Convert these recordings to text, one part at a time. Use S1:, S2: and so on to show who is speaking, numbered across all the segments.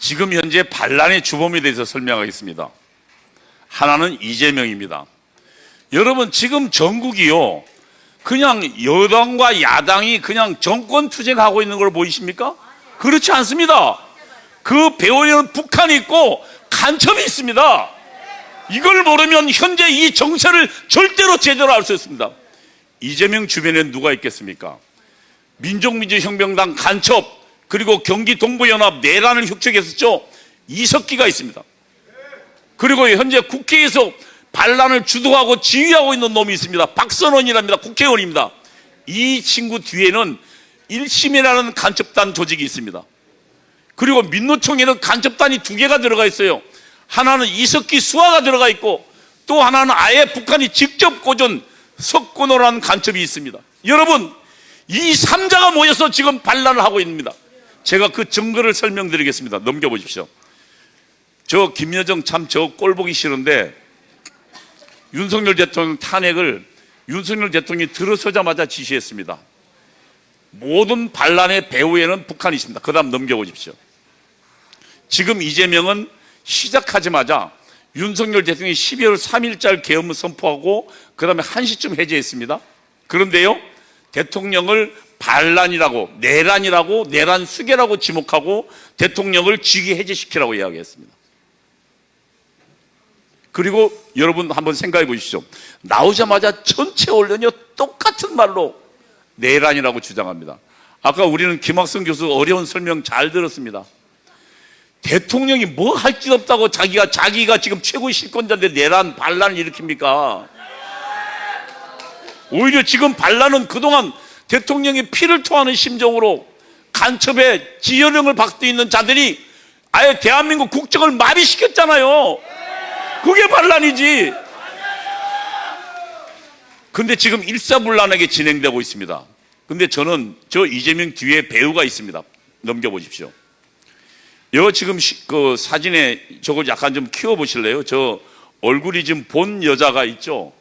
S1: 지금 현재 반란의 주범에 대해서 설명하겠습니다. 하나는 이재명입니다. 여러분, 지금 전국이요, 그냥 여당과 야당이 그냥 정권 투쟁하고 있는 걸 보이십니까? 그렇지 않습니다. 그 배후에는 북한이 있고 간첩이 있습니다. 이걸 모르면 현재 이 정세를 절대로 제대로 알 수 없습니다. 이재명 주변에 누가 있겠습니까? 민족민주혁명당 간첩, 그리고 경기 동부연합 내란을 혁책했었죠. 이석기가 있습니다. 그리고 현재 국회에서 반란을 주도하고 지휘하고 있는 놈이 있습니다. 박선원이랍니다. 국회의원입니다. 이 친구 뒤에는 1심이라는 간첩단 조직이 있습니다. 그리고 민노총에는 간첩단이 2개가 들어가 있어요. 하나는 이석기 수하가 들어가 있고, 또 하나는 아예 북한이 직접 꽂은 석군호라는 간첩이 있습니다. 여러분, 이 3자가 모여서 지금 반란을 하고 있습니다. 제가 그 증거를 설명드리겠습니다. 넘겨보십시오. 저 김여정 참 저 꼴 보기 싫은데, 윤석열 대통령 탄핵을 윤석열 대통령이 들어서자마자 지시했습니다. 모든 반란의 배후에는 북한이 있습니다. 그 다음 넘겨보십시오. 지금 이재명은 시작하자마자 윤석열 대통령이 12월 3일자 계엄을 선포하고 그 다음에 1시쯤 해제했습니다. 그런데요, 대통령을 반란이라고, 내란이라고, 내란 수괴라고 지목하고 대통령을 직위 해제시키라고 이야기했습니다. 그리고 여러분 한번 생각해 보십시오. 나오자마자 전체 언론이 똑같은 말로 내란이라고 주장합니다. 아까 우리는 김학성 교수 어려운 설명 잘 들었습니다. 대통령이 뭐 할 짓 없다고 자기가 지금 최고의 실권자인데 내란, 반란을 일으킵니까? 오히려 지금 반란은 그동안 대통령의 피를 토하는 심정으로 간첩의 지휘령을 받고 있는 자들이 아예 대한민국 국정을 마비시켰잖아요. 그게 반란이지. 근데 지금 일사불란하게 진행되고 있습니다. 근데 저는 저 이재명 뒤에 배우가 있습니다. 넘겨보십시오. 여 지금 그 사진에 저걸 약간 좀 키워보실래요? 저 얼굴이 지금 본 여자가 있죠?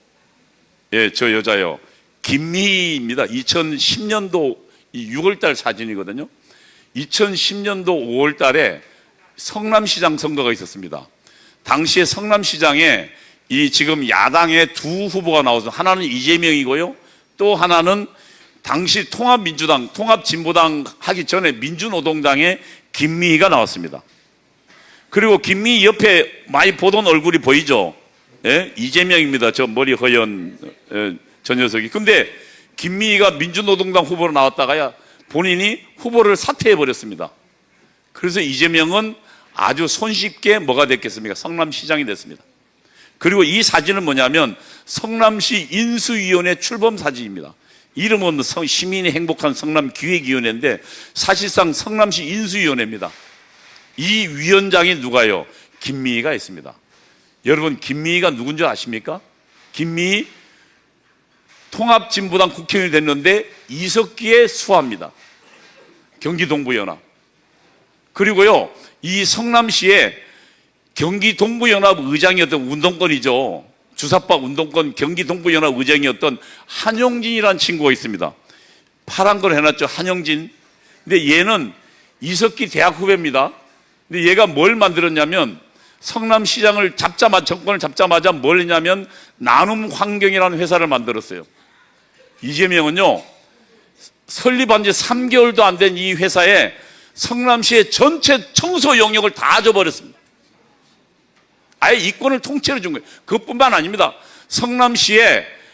S1: 예, 저 여자요. 김미희입니다. 2010년도 6월달 사진이거든요. 2010년도 5월달에 성남시장 선거가 있었습니다. 당시에 성남시장에 이 지금 야당의 2 후보가 나와서 하나는 이재명이고요. 또 하나는 당시 통합민주당, 통합진보당 하기 전에 민주노동당의 김미희가 나왔습니다. 그리고 김미희 옆에 많이 보던 얼굴이 보이죠? 예? 이재명입니다. 저 머리 허연 저 녀석이. 근데 김미희가 민주노동당 후보로 나왔다가야 본인이 후보를 사퇴해버렸습니다. 그래서 이재명은 아주 손쉽게 뭐가 됐겠습니까? 성남시장이 됐습니다. 그리고 이 사진은 뭐냐면 성남시 인수위원회 출범 사진입니다. 이름은 시민이 행복한 성남기획위원회인데 사실상 성남시 인수위원회입니다. 이 위원장이 누가요? 김미희가 있습니다. 여러분, 김미희가 누군지 아십니까? 김미희 통합진보당 국회의원이 됐는데 이석기의 수하입니다. 경기 동부연합. 그리고요, 이 성남시에 경기 동부연합 의장이었던 운동권이죠. 주사파 운동권 경기 동부연합 의장이었던 한용진이라는 친구가 있습니다. 파란 걸 해놨죠, 한용진. 근데 얘는 이석기 대학 후배입니다. 근데 얘가 뭘 만들었냐면 성남시장을 정권을 잡자마자 뭘 했냐면 나눔환경이라는 회사를 만들었어요. 이재명은요, 설립한 지 3개월도 안 된 이 회사에 성남시의 전체 청소 영역을 다 줘버렸습니다. 아예 이권을 통째로 준 거예요. 그것뿐만 아닙니다.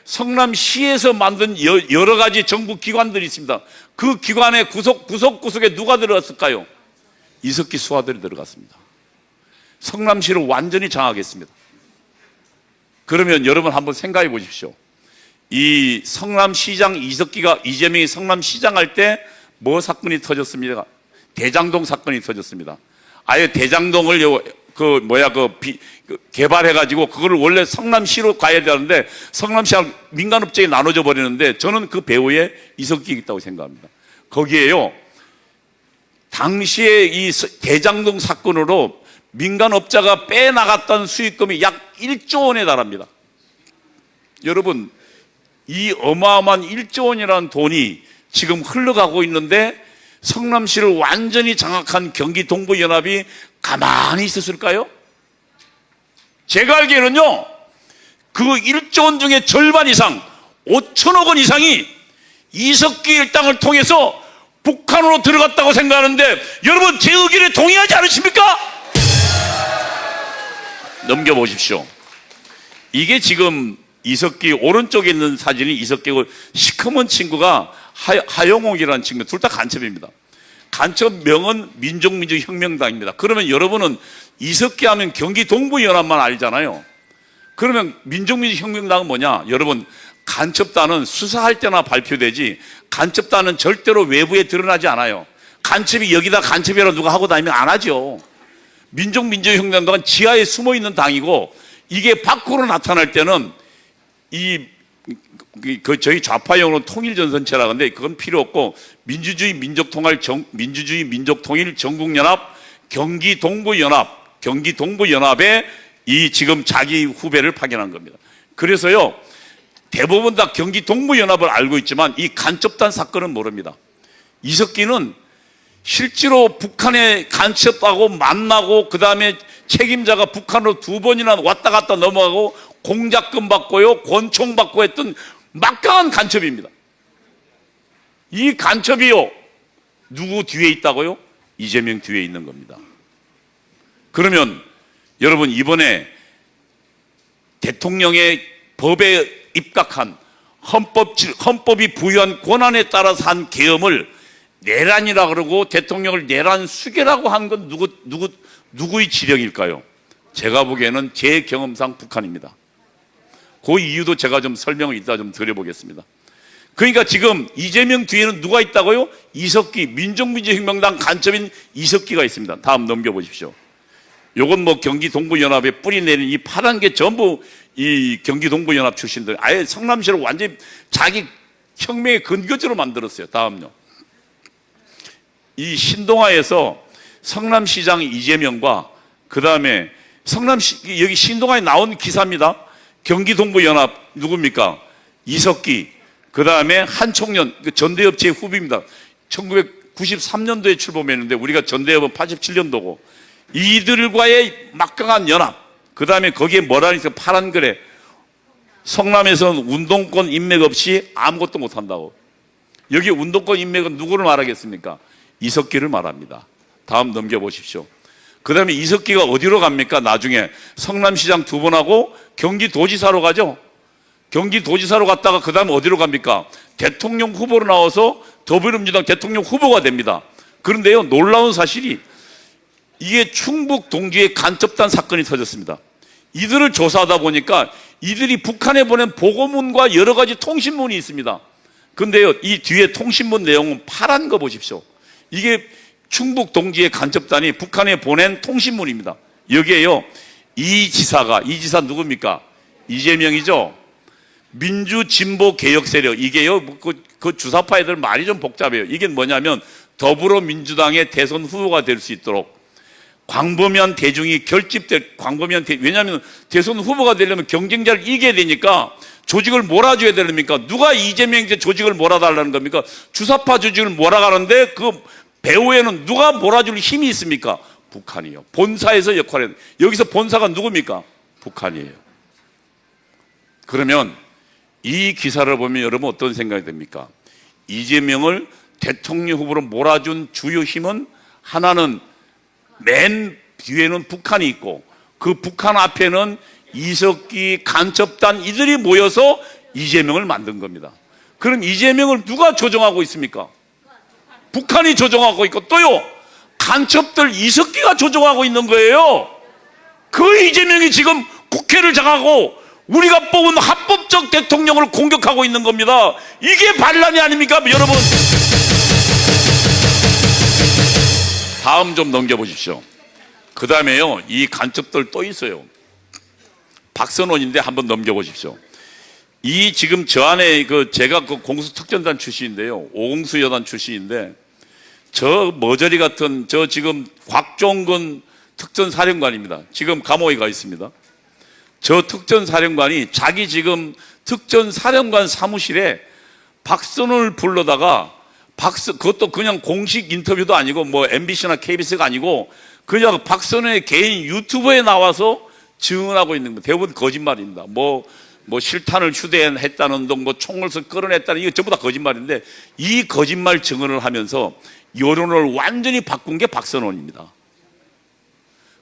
S1: 성남시에서 만든 여러 가지 정부 기관들이 있습니다. 그 기관의 구석구석에 누가 들어갔을까요? 이석기 수하들이 들어갔습니다. 성남시를 완전히 장악했습니다. 그러면 여러분 한번 생각해 보십시오. 이 성남시장 이재명이 성남시장 할 때 뭐 사건이 터졌습니까? 대장동 사건이 터졌습니다. 아예 대장동을 개발해가지고 그거를 원래 성남시로 가야 되는데 성남시랑 민간업체에 나눠져 버리는데 저는 그 배후에 이석기가 있다고 생각합니다. 거기에요, 당시에 이 대장동 사건으로 민간업자가 빼나갔던 수익금이 약 1조 원에 달합니다. 여러분, 이 어마어마한 1조 원이라는 돈이 지금 흘러가고 있는데 성남시를 완전히 장악한 경기 동부연합이 가만히 있었을까요? 제가 알기에는요, 그 1조 원 중에 절반 이상, 5천억 원 이상이 이석기 일당을 통해서 북한으로 들어갔다고 생각하는데, 여러분 제 의견에 동의하지 않으십니까? 넘겨보십시오. 이게 지금 이석기 오른쪽에 있는 사진이 이석기고, 시커먼 친구가 하영옥이라는 친구, 둘 다 간첩입니다. 간첩명은 민족민주혁명당입니다. 그러면 여러분은 이석기 하면 경기 동부연합만 알잖아요. 그러면 민족민주혁명당은 뭐냐? 여러분, 간첩단은 수사할 때나 발표되지, 간첩단은 절대로 외부에 드러나지 않아요. 간첩이 여기다 간첩이라고 누가 하고 다니면 안 하죠. 민족민주혁명당은 지하에 숨어 있는 당이고, 이게 밖으로 나타날 때는 저희 좌파용어로 통일전선체라고 하는데, 그건 필요 없고 민주주의 민족통일 전국연합 경기동부연합에 이 지금 자기 후배를 파견한 겁니다. 그래서요, 대부분 다 경기동부연합을 알고 있지만 이 간첩단 사건은 모릅니다. 이석기는 실제로 북한에 간첩하고 만나고, 그 다음에 책임자가 북한으로 2번이나 왔다 갔다 넘어가고 공작금 받고요, 권총 받고 했던 막강한 간첩입니다. 이 간첩이요, 누구 뒤에 있다고요? 이재명 뒤에 있는 겁니다. 그러면 여러분, 이번에 대통령의 법에 입각한 헌법이 부여한 권한에 따라서 한 계엄을 내란이라 그러고 대통령을 내란 수괴라고 한 건 누구의 지령일까요? 제가 보기에는 제 경험상 북한입니다. 그 이유도 제가 좀 설명을 이따 좀 드려보겠습니다. 그러니까 지금 이재명 뒤에는 누가 있다고요? 이석기, 민족민주혁명당 간첩인 이석기가 있습니다. 다음 넘겨보십시오. 요건 뭐 경기 동부연합에 뿌리 내린 이 파란 게 전부 이 경기 동부연합 출신들, 아예 성남시를 완전히 자기 혁명의 근거지로 만들었어요. 다음요. 이 신동아에서 성남시장 이재명과, 그 다음에 성남시, 여기 신동아에 나온 기사입니다. 경기 동부연합 누굽니까? 이석기, 그 다음에 한 청년, 전대협 제 후배입니다. 1993년도에 출범했는데 우리가 전대협은 87년도고, 이들과의 막강한 연합, 그 다음에 거기에 뭐라니까 파란 글에 성남에서는 운동권 인맥 없이 아무것도 못한다고. 여기 운동권 인맥은 누구를 말하겠습니까? 이석기를 말합니다. 다음 넘겨보십시오. 그 다음에 이석기가 어디로 갑니까? 나중에 성남시장 2번 하고 경기도지사로 가죠. 경기도지사로 갔다가 그 다음에 어디로 갑니까? 대통령 후보로 나와서 더불어민주당 대통령 후보가 됩니다. 그런데요, 놀라운 사실이, 이게 충북 동주에 간첩단 사건이 터졌습니다. 이들을 조사하다 보니까 이들이 북한에 보낸 보고문과 여러 가지 통신문이 있습니다. 근데요, 이 뒤에 통신문 내용은 파란 거 보십시오. 이게 충북 동지의 간첩단이 북한에 보낸 통신문입니다. 여기에요, 이 지사 누굽니까? 이재명이죠. 민주진보개혁세력, 이게요, 그 주사파 애들 말이 좀 복잡해요. 이게 뭐냐면 더불어민주당의 대선 후보가 될 수 있도록 광범위한 대중이 왜냐하면 대선 후보가 되려면 경쟁자를 이겨야 되니까 조직을 몰아줘야 되니까, 누가 이재명한테 조직을 몰아달라는 겁니까? 주사파 조직을 몰아가는데 그 배후에는 누가 몰아줄 힘이 있습니까? 북한이요. 본사에서 역할을, 여기서 본사가 누굽니까? 북한이에요. 그러면 이 기사를 보면 여러분 어떤 생각이 듭니까? 이재명을 대통령 후보로 몰아준 주요 힘은, 하나는 맨 뒤에는 북한이 있고, 그 북한 앞에는 이석기, 간첩단, 이들이 모여서 이재명을 만든 겁니다. 그럼 이재명을 누가 조종하고 있습니까? 북한이 조종하고 있고, 또요, 간첩들 이석기가 조종하고 있는 거예요. 그 이재명이 지금 국회를 장악하고 우리가 뽑은 합법적 대통령을 공격하고 있는 겁니다. 이게 반란이 아닙니까, 여러분? 다음 좀 넘겨보십시오. 그 다음에요, 이 간첩들 또 있어요. 박선원인데 한번 넘겨보십시오. 이 지금 저 안에 제가 그 공수특전단 출신인데요, 오공수여단 출신인데, 저 머저리 같은 지금 곽종근 특전사령관입니다. 지금 감옥에 가 있습니다. 저 특전사령관이 자기 지금 특전사령관 사무실에 박선원을 불러다가 그것도 그냥 공식 인터뷰도 아니고 뭐 MBC나 KBS가 아니고 그냥 박선원의 개인 유튜브에 나와서 증언하고 있는 거 대부분 거짓말입니다. 뭐 실탄을 휴대했다는 등, 뭐 총을 끌어냈다는 이거 전부 다 거짓말인데 이 거짓말 증언을 하면서 여론을 완전히 바꾼 게 박선원입니다.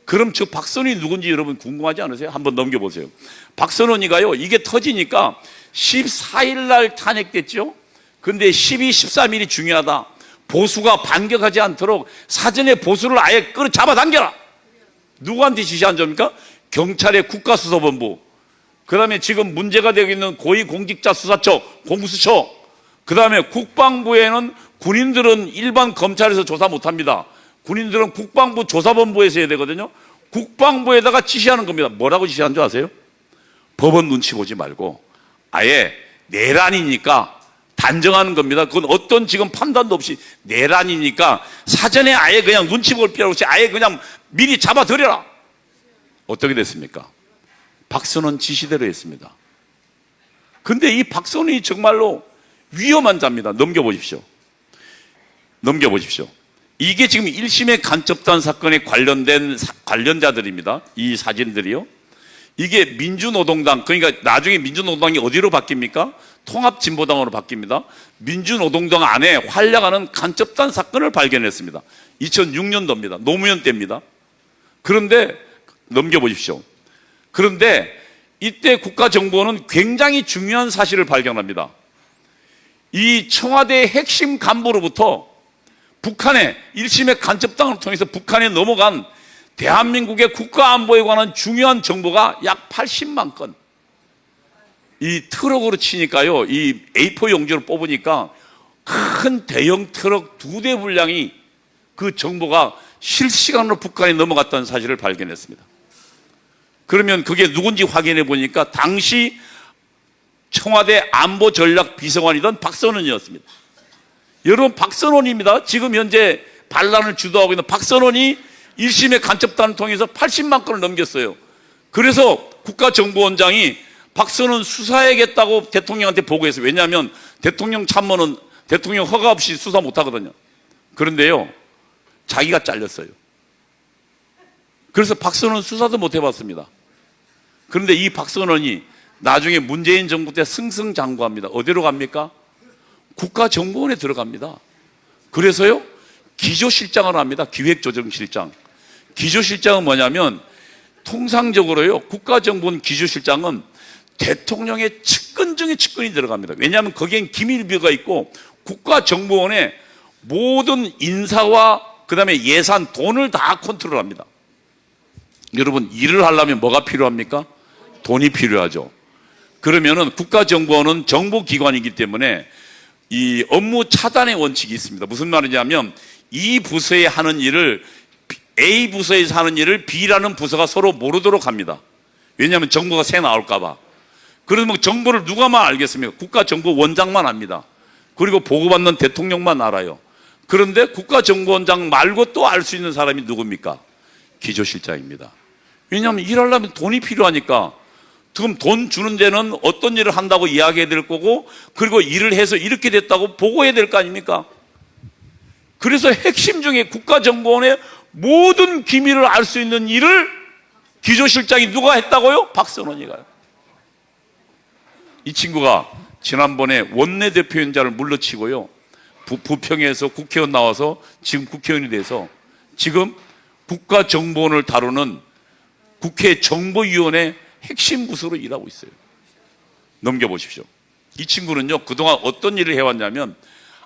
S1: 그럼 저 박선원이 누군지 여러분 궁금하지 않으세요? 한번 넘겨보세요. 박선원이가요, 이게 터지니까 14일 날 탄핵됐죠? 근데 12, 13일이 중요하다. 보수가 반격하지 않도록 사전에 보수를 아예 잡아당겨라. 누구한테 지시한 겁니까? 경찰의 국가수사본부, 그 다음에 지금 문제가 되고 있는 고위공직자수사처, 공수처, 그 다음에 국방부에는 군인들은 일반 검찰에서 조사 못합니다. 군인들은 국방부 조사본부에서 해야 되거든요. 국방부에다가 지시하는 겁니다. 뭐라고 지시한 줄 아세요? 법원 눈치 보지 말고 아예 내란이니까 단정하는 겁니다. 그건 어떤 지금 판단도 없이 내란이니까 사전에 아예 그냥 눈치 볼 필요 없이 아예 그냥 미리 잡아들여라. 어떻게 됐습니까? 박선원 지시대로 했습니다. 근데 이 박선원이 정말로 위험한 자입니다. 넘겨보십시오. 이게 지금 1심의 간첩단 사건에 관련된 관련자들입니다. 이 사진들이요. 이게 민주노동당, 그러니까 나중에 민주노동당이 어디로 바뀝니까? 통합진보당으로 바뀝니다. 민주노동당 안에 활약하는 간첩단 사건을 발견했습니다. 2006년도입니다. 노무현 때입니다. 그런데 넘겨보십시오. 그런데 이때 국가정보원은 굉장히 중요한 사실을 발견합니다. 이 청와대 핵심 간부로부터 북한의 1심의 간첩당을 통해서 북한에 넘어간 대한민국의 국가안보에 관한 중요한 정보가 약 80만 건. 이 트럭으로 치니까요, 이 A4 용지로 뽑으니까 큰 대형 트럭 2대 분량이 그 정보가 실시간으로 북한에 넘어갔다는 사실을 발견했습니다. 그러면 그게 누군지 확인해 보니까 당시 청와대 안보전략비서관이던 박선원이었습니다. 여러분, 박선원입니다. 지금 현재 반란을 주도하고 있는 박선원이 1심의 간첩단을 통해서 80만 건을 넘겼어요. 그래서 국가정보원장이 박선원 수사해야겠다고 대통령한테 보고했어요. 왜냐하면 대통령 참모는 대통령 허가 없이 수사 못하거든요. 그런데요, 자기가 잘렸어요. 그래서 박선원 수사도 못 해봤습니다. 그런데 이 박선원이 나중에 문재인 정부 때 승승장구합니다. 어디로 갑니까? 국가정보원에 들어갑니다. 그래서요, 기조실장을 합니다. 기획조정실장. 기조실장은 뭐냐면 통상적으로요, 국가정보원 기조실장은 대통령의 측근 중에 측근이 들어갑니다. 왜냐하면 거기엔 기밀비가 있고 국가정보원의 모든 인사와 그 다음에 예산, 돈을 다 컨트롤합니다. 여러분, 일을 하려면 뭐가 필요합니까? 돈이 필요하죠. 그러면은 국가정보원은 정보기관이기 때문에 이 업무 차단의 원칙이 있습니다. 무슨 말이냐면 이 부서에 하는 일을 A 부서에서 하는 일을 B라는 부서가 서로 모르도록 합니다. 왜냐하면 정보가 새 나올까봐. 그러면 정보를 누가만 알겠습니까? 국가정보원장만 압니다. 그리고 보고받는 대통령만 알아요. 그런데 국가정보원장 말고 또 알 수 있는 사람이 누굽니까? 기조실장입니다. 왜냐하면 일하려면 돈이 필요하니까. 그럼 돈 주는 데는 어떤 일을 한다고 이야기해야 될 거고, 그리고 일을 해서 이렇게 됐다고 보고해야 될 거 아닙니까? 그래서 핵심 중에 국가정보원의 모든 기밀을 알 수 있는 일을 기조실장이 누가 했다고요? 박선원이가요. 이 친구가 지난번에 원내대표연자를 물러치고요, 부평에서 국회의원 나와서 지금 국회의원이 돼서 지금 국가정보원을 다루는 국회 정보위원회 핵심 부서로 일하고 있어요. 넘겨보십시오. 이 친구는요, 그동안 어떤 일을 해왔냐면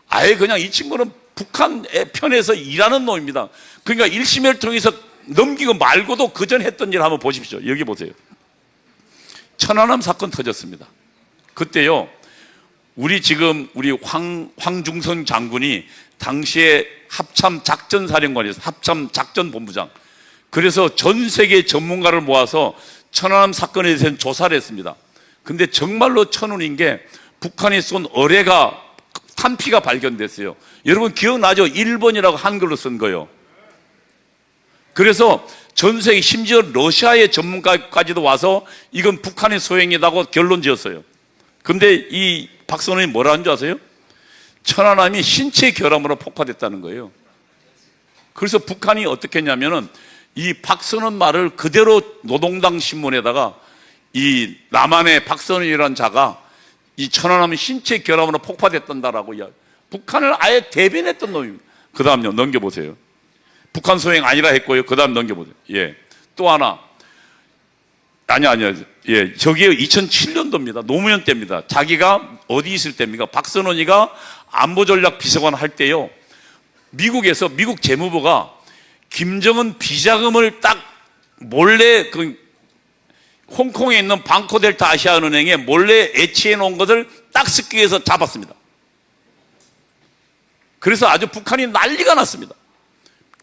S1: 아예 그냥 이 친구는 북한 편에서 일하는 놈입니다. 그러니까 1심을 통해서 넘기고 말고도 그전 했던 일 한번 보십시오. 여기 보세요. 천안함 사건 터졌습니다. 그때요, 우리 황중선 장군이 당시에 합참작전사령관이었어요. 합참작전본부장. 그래서 전 세계 전문가를 모아서 천안함 사건에 대해서는 조사를 했습니다. 근데 정말로 천운인 게 북한이 쏜 어뢰가 탄피가 발견됐어요. 여러분 기억나죠? 1번이라고 한글로 쓴 거요. 그래서 전 세계, 심지어 러시아의 전문가까지도 와서 이건 북한의 소행이라고 결론 지었어요. 근데 이 박선원이 뭐라 하는 줄 아세요? 천안함이 신체 결함으로 폭파됐다는 거예요. 그래서 북한이 어떻게 했냐면은 이 박선원 말을 그대로 노동당 신문에다가 이 남한의 박선원이라는 자가 이 천안함이 신체 결함으로 폭파됐단다라고 북한을 아예 대변했던 놈입니다. 그 다음요, 넘겨보세요. 북한 소행 아니라 했고요. 그 다음 넘겨보세요. 예. 또 하나. 아니요. 예. 저게 2007년도입니다. 노무현 때입니다. 자기가 어디 있을 때입니까? 박선원이가 안보전략 비서관 할 때요. 미국에서 미국 재무부가 김정은 비자금을 딱 몰래 홍콩에 있는 방코델타 아시아은행에 몰래 애치해 놓은 것을 딱 쓰기 위해서 잡았습니다. 그래서 아주 북한이 난리가 났습니다.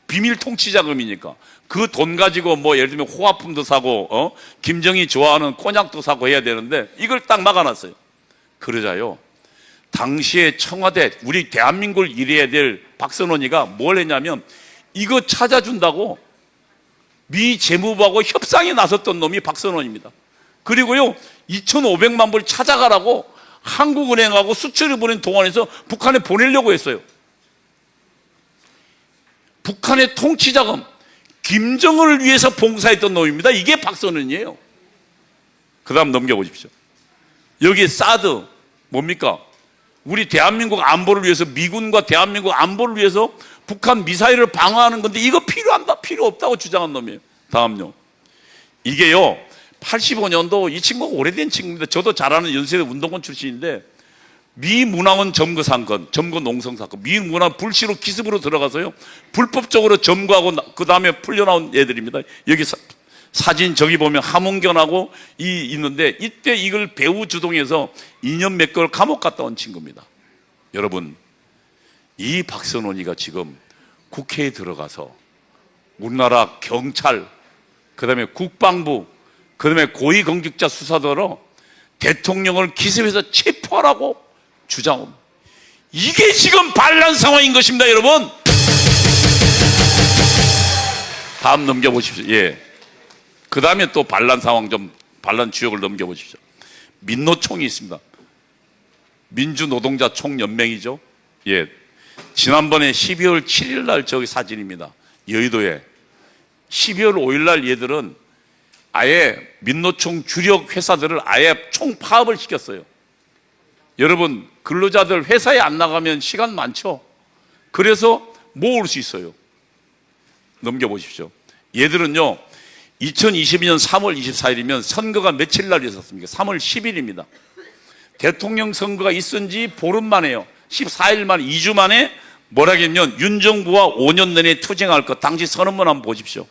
S1: 비밀 통치 자금이니까 그 돈 가지고 뭐 예를 들면 호화품도 사고 김정이 좋아하는 콘약도 사고 해야 되는데 이걸 딱 막아놨어요. 그러자요, 당시에 청와대 우리 대한민국을 일해야 될 박선원이가 뭘 했냐면 이거 찾아준다고 미 재무부하고 협상에 나섰던 놈이 박선원입니다. 그리고요 2,500만 불 찾아가라고 한국은행하고 수출입은행 동원해서 북한에 보내려고 했어요. 북한의 통치자금 김정은을 위해서 봉사했던 놈입니다. 이게 박선원이에요. 그 다음 넘겨보십시오. 여기 사드 뭡니까? 우리 대한민국 안보를 위해서, 미군과 대한민국 안보를 위해서 북한 미사일을 방어하는 건데 이거 필요한다 필요 없다고 주장한 놈이에요. 다음요. 이게요 85년도 이 친구가 오래된 친구입니다. 저도 잘 아는 연세대 운동권 출신인데 미 문화원 점거 사건, 점거 농성 사건, 미 문화원 불시로 기습으로 들어가서요 불법적으로 점거하고 그 다음에 풀려나온 애들입니다. 여기 사진 저기 보면 함은견하고 있는데 이때 이걸 배후 주동해서 2년 몇 개월 감옥 갔다 온 친구입니다. 여러분, 이 박선원이가 지금 국회에 들어가서 우리나라 경찰, 그 다음에 국방부, 그 다음에 고위공직자 수사대로 대통령을 기습해서 체포하라고 주장합니다. 이게 지금 반란 상황인 것입니다, 여러분. 다음 넘겨보십시오. 예. 그 다음에 또 반란 상황 반란 주역을 넘겨보십시오. 민노총이 있습니다. 민주노동자 총연맹이죠. 예. 지난번에 12월 7일 날 저기 사진입니다. 여의도에 12월 5일 날 얘들은 아예 민노총 주력 회사들을 아예 총파업을 시켰어요. 여러분, 근로자들 회사에 안 나가면 시간 많죠. 그래서 모을 수 있어요. 넘겨보십시오. 얘들은요 2022년 3월 24일이면 선거가 며칠 날 있었습니까? 3월 10일입니다. 대통령 선거가 있은 지 보름 만에요. 14일 만에, 2주 만에 뭐라겠냐면 윤 정부와 5년 내내 투쟁할 것, 당시 선언문 한번 보십시오.